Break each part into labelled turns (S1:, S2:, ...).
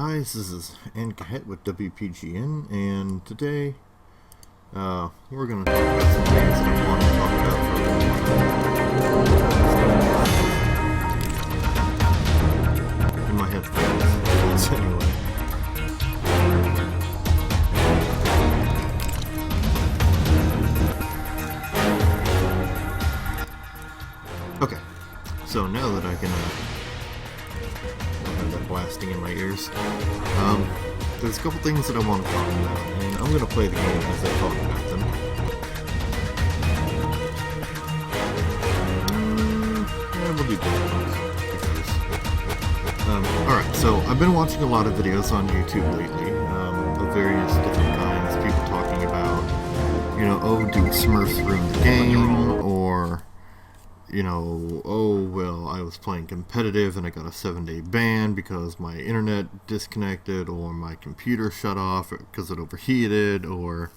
S1: guys, this is Ankahet with WPGN, and today we're going to talk about some things that I want to talk about for a while. In my headphones, anyway. Okay, so now that I can have that blasting in my ears, there's a couple things that I want to talk about, and I'm going to play the game as I talk about them. Yeah, we'll do that. Alright, so I've been watching a lot of videos on YouTube lately, of various different kinds, people talking about, oh, do Smurfs ruin the game, or oh, well, I was playing competitive and I got a 7-day ban because my internet disconnected, or my computer shut off because it overheated, or,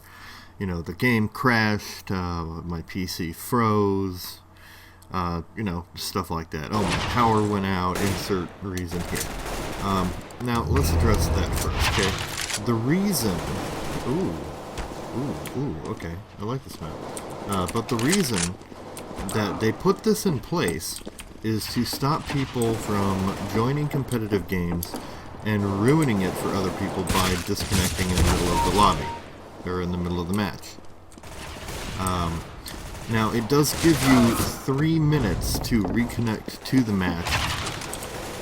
S1: the game crashed, my PC froze, stuff like that. Oh, my power went out, insert reason here. Now, let's address that first, okay? The reason, okay, I like this map. But the reason that they put this in place is to stop people from joining competitive games and ruining it for other people by disconnecting in the middle of the lobby, or in the middle of the match. Now, it does give you 3 minutes to reconnect to the match,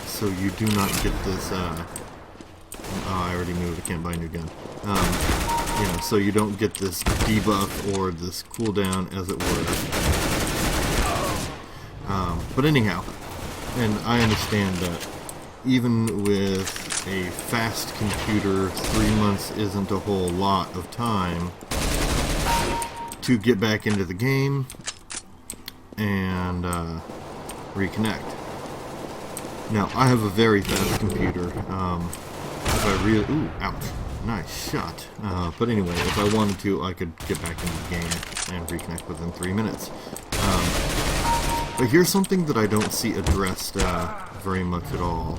S1: so you do not get this, I already moved, I can't buy a new gun. So you don't get this debuff or this cooldown, as it were. But anyhow, and I understand that even with a fast computer, 3 months isn't a whole lot of time to get back into the game and reconnect. Now, I have a very fast computer. If I really... Ooh, ouch. Nice shot. But anyway, if I wanted to, I could get back into the game and reconnect within 3 minutes. But here's something that I don't see addressed very much at all.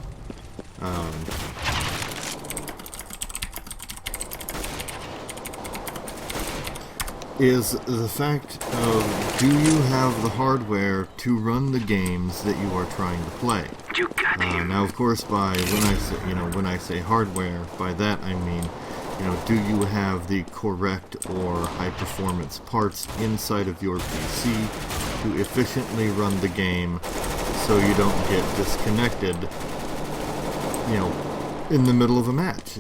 S1: Is the fact of, do you have the hardware to run the games that you are trying to play? Now, of course, when I say hardware, by that I mean, do you have the correct or high-performance parts inside of your PC to efficiently run the game so you don't get disconnected, in the middle of a match,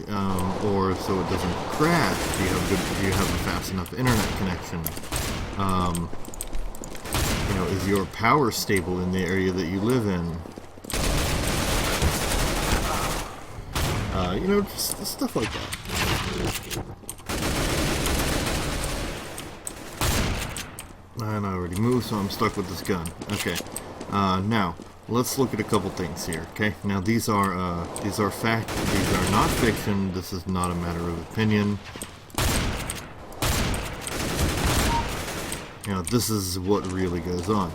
S1: or so it doesn't crash? Do you have a fast enough internet connection? Is your power stable in the area that you live in? Just stuff like that. And I already moved, so I'm stuck with this gun. Okay. Now, let's look at a couple things here, okay? Now, these are fact. These are not fiction. This is not a matter of opinion. This is what really goes on.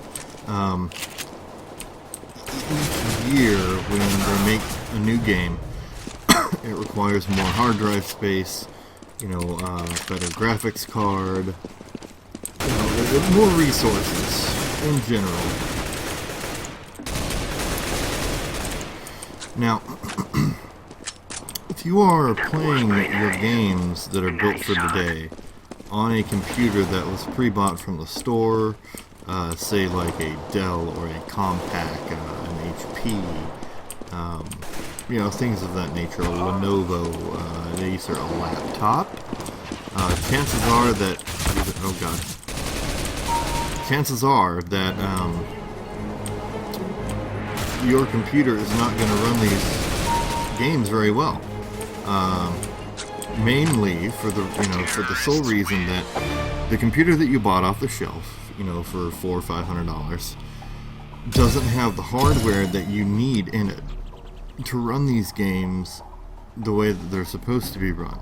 S1: Each year, when they make a new game, it requires more hard drive space, better graphics card, more resources in general. Now, if you are playing your games that are built for today on a computer that was pre-bought from the store, say like a Dell or a Compaq, an HP, things of that nature, a Lenovo, an Acer, a laptop, chances are that, chances are that your computer is not going to run these games very well. Mainly for the sole reason that the computer that you bought off the shelf, for $400 or $500, doesn't have the hardware that you need in it to run these games the way that they're supposed to be run.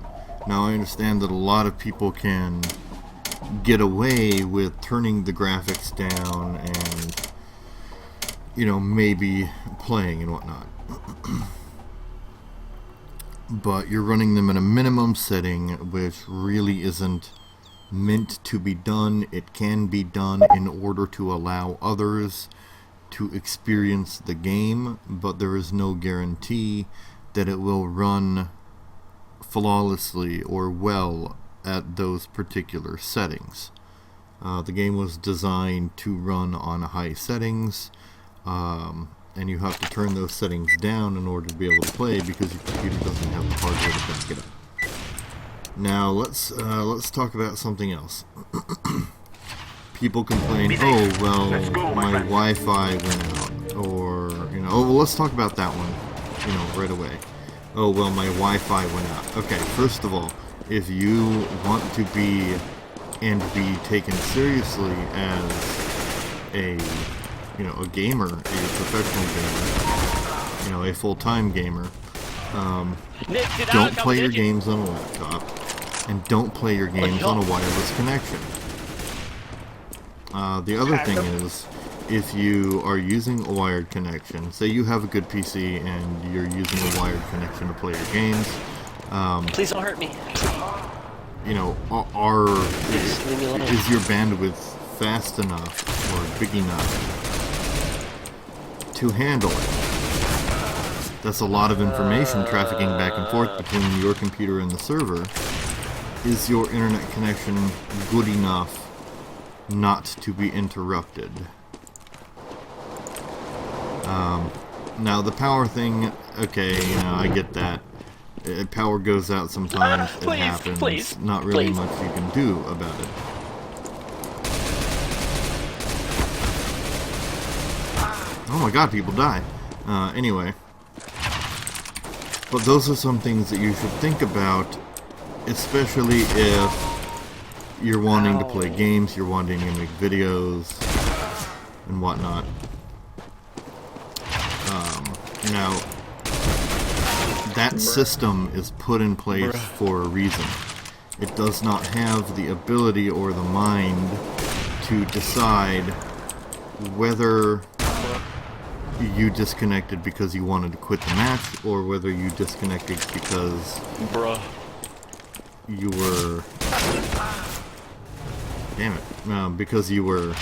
S1: Now, I understand that a lot of people can get away with turning the graphics down and, maybe playing and whatnot. but you're running them in a minimum setting, which really isn't meant to be done. It can be done in order to allow others to experience the game, but there is no guarantee that it will run flawlessly or well at those particular settings. The game was designed to run on high settings, and you have to turn those settings down in order to be able to play because your computer doesn't have the hardware to back it up. Now let's talk about something else. People complain, oh well, my Wi-Fi went out, or oh well, let's talk about that one, right away. Oh well, my Wi-Fi went out. Okay, first of all, if you want to be taken seriously as a gamer, a professional gamer, a full-time gamer, don't play your games on a laptop, and don't play your games on a wireless connection. The other thing is, if you are using a wired connection, say you have a good PC and you're using a wired connection to play your games,
S2: please don't hurt me.
S1: Is your bandwidth fast enough or big enough to handle it? That's a lot of information trafficking back and forth between your computer and the server. Is your internet connection good enough not to be interrupted? Now the power thing, okay, I get that. Power goes out sometimes, it happens.
S2: Please,
S1: not really much you can do about it. Oh my god, people die. Anyway. But those are some things that you should think about, especially if you're wanting to play games, you're wanting to make videos, and whatnot. Now, that system is put in place for a reason. It does not have the ability or the mind to decide whether you disconnected because you wanted to quit the match, or whether you disconnected because you were... Damn it. Because you were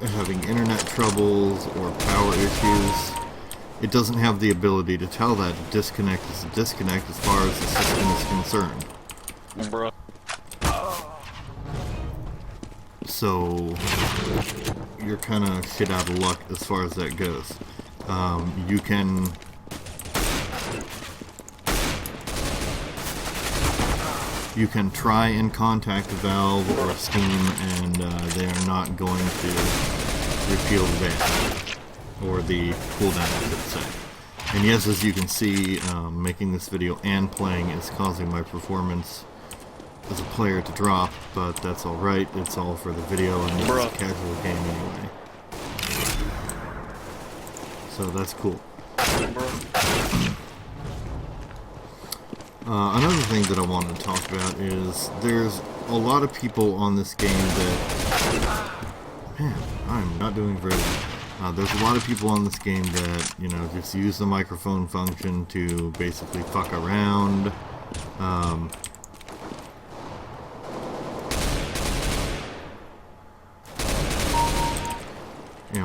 S1: having internet troubles or power issues. It doesn't have the ability to tell that a disconnect is a disconnect as far as the system is concerned. So you're kind of shit out of luck as far as that goes. You can try and contact Valve or Steam, and they are not going to repeal the ban, or the cooldown, I should say. And yes, as you can see, making this video and playing is causing my performance as a player to drop, but that's alright, it's all for the video, and this is a casual game anyway. So that's cool. Another thing that I want to talk about is there's a lot of people on this game that... Man, I'm not doing very well. There's a lot of people on this game that, just use the microphone function to basically fuck around.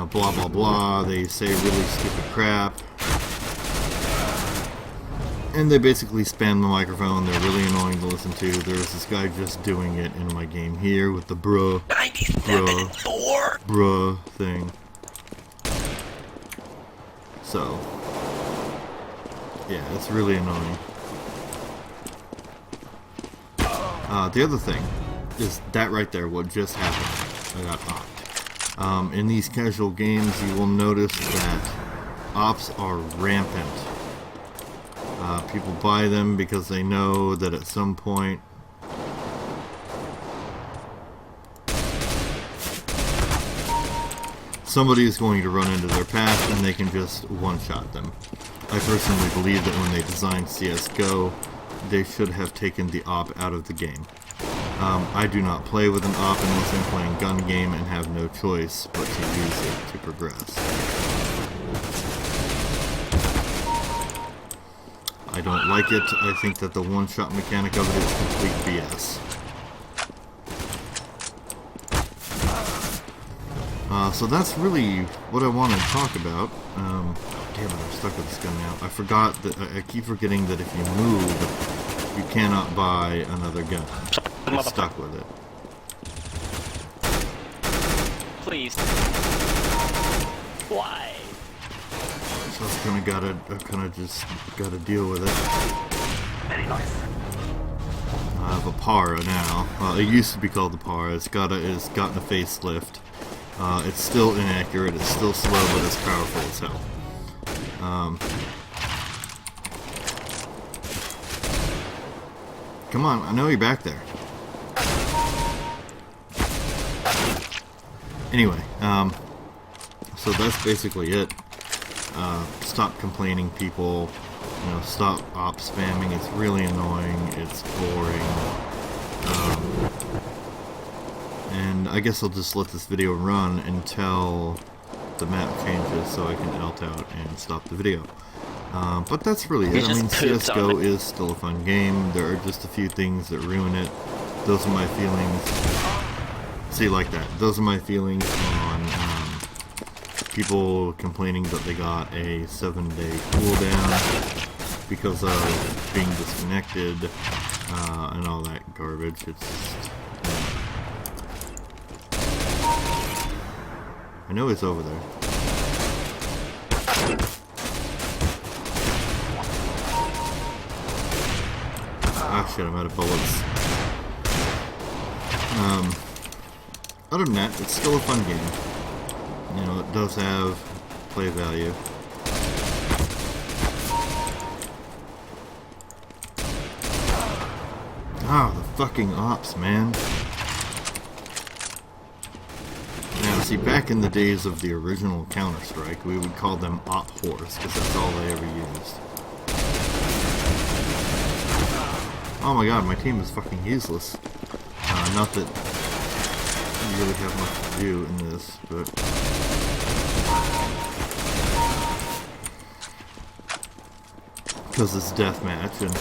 S1: Blah blah blah, they say really stupid crap. And they basically spam the microphone, they're really annoying to listen to. There's this guy just doing it in my game here with the bruh thing. So, yeah, it's really annoying. The other thing is that right there, what just happened. I got opt. In these casual games, you will notice that ops are rampant. People buy them because they know that at some point somebody is going to run into their path and they can just one-shot them. I personally believe that when they designed CSGO, they should have taken the op out of the game. I do not play with an op unless I'm playing gun game and have no choice but to use it to progress. I don't like it. I think that the one-shot mechanic of it is complete BS. So that's really what I want to talk about. Damn it, I'm stuck with this gun now. I forgot that I keep forgetting that if you move, you cannot buy another gun. I'm stuck with it.
S2: Please. Why?
S1: So I kind of just gotta deal with it.
S2: Very nice.
S1: I have a Para now. It used to be called the Para. It's gotten a facelift. It's still inaccurate. It's still slow, but it's powerful as hell. Come on, I know you're back there. Anyway, so that's basically it. Stop complaining, people. You know, stop op spamming. It's really annoying. It's boring. And I guess I'll just let this video run until the map changes so I can alt out and stop the video. But that's really it. I mean, CSGO is still a fun game. There are just a few things that ruin it. Those are my feelings. See, like that. Those are my feelings on people complaining that they got a 7-day cooldown because of being disconnected and all that garbage. It's just, I know it's over there. Ah shit, I'm out of bullets. Other than that, it's still a fun game. You know, it does have play value. Ah, the fucking ops, man. Now, see, back in the days of the original Counter-Strike, we would call them op whores, because that's all they ever used. Oh my god, my team is fucking useless. Not that you really have much to do in this, but... because it's deathmatch, and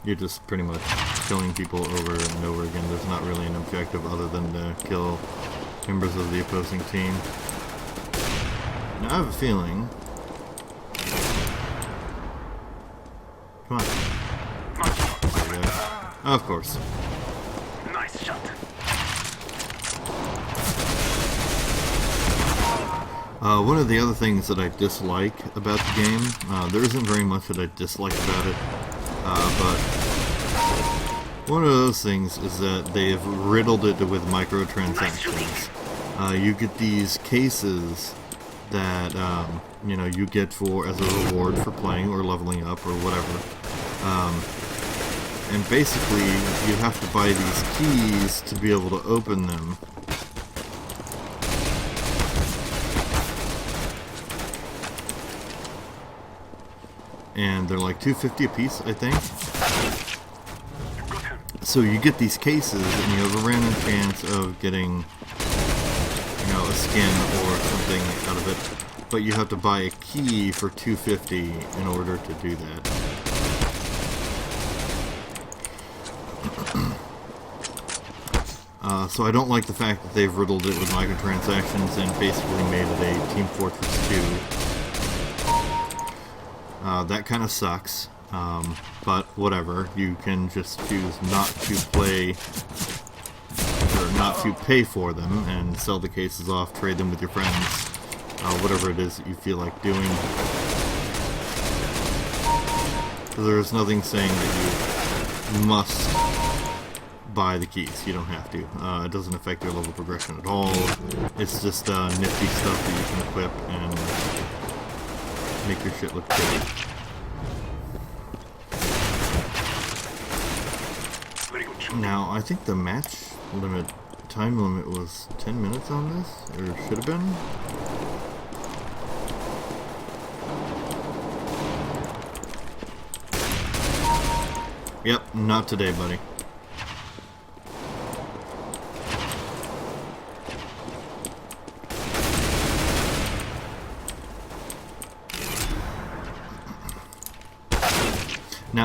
S1: you're just pretty much killing people over and over again. There's not really an objective other than to kill members of the opposing team. Now, I have a feeling... Come on. There we go. Oh, of course.
S2: Nice shot.
S1: One of the other things that I dislike about the game, there isn't very much that I dislike about it, but one of those things is that they've riddled it with microtransactions. You get these cases that you know, you get for as a reward for playing or leveling up or whatever, and basically you have to buy these keys to be able to open them. And they're like $2.50 a piece, I think. So you get these cases, and you have a random chance of getting, you know, a skin or something out of it. But you have to buy a key for $2.50 in order to do that. So I don't like the fact that they've riddled it with microtransactions and basically made it a Team Fortress 2. That kind of sucks, but whatever. You can just choose not to play, or not to pay for them, and sell the cases off, trade them with your friends, whatever it is that you feel like doing. There's nothing saying that you must buy the keys. You don't have to. It doesn't affect your level progression at all. It's just nifty stuff that you can equip and make your shit look pretty. Now, I think the match limit, time limit was 10 minutes on this, or should have been. Yep, not today, buddy.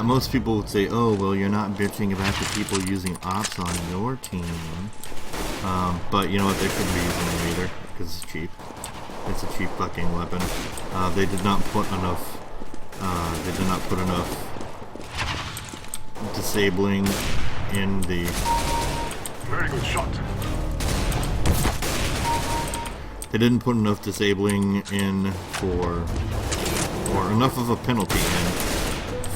S1: Now, most people would say, oh, well, you're not bitching about the people using ops on your team. But you know what, they couldn't be using them either, because it's cheap. It's a cheap fucking weapon. They did not put enough disabling in the...
S2: Very good shot.
S1: They didn't put enough disabling in for... or enough of a penalty in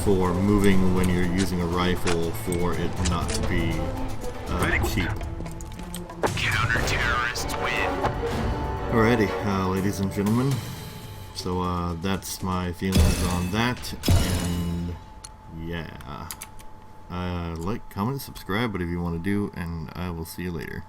S1: for moving when you're using a rifle for it not to be cheap.
S3: Counter-terrorists win.
S1: Alrighty, ladies and gentlemen. So that's my feelings on that, and yeah. Like, comment, subscribe, whatever you want to do, and I will see you later.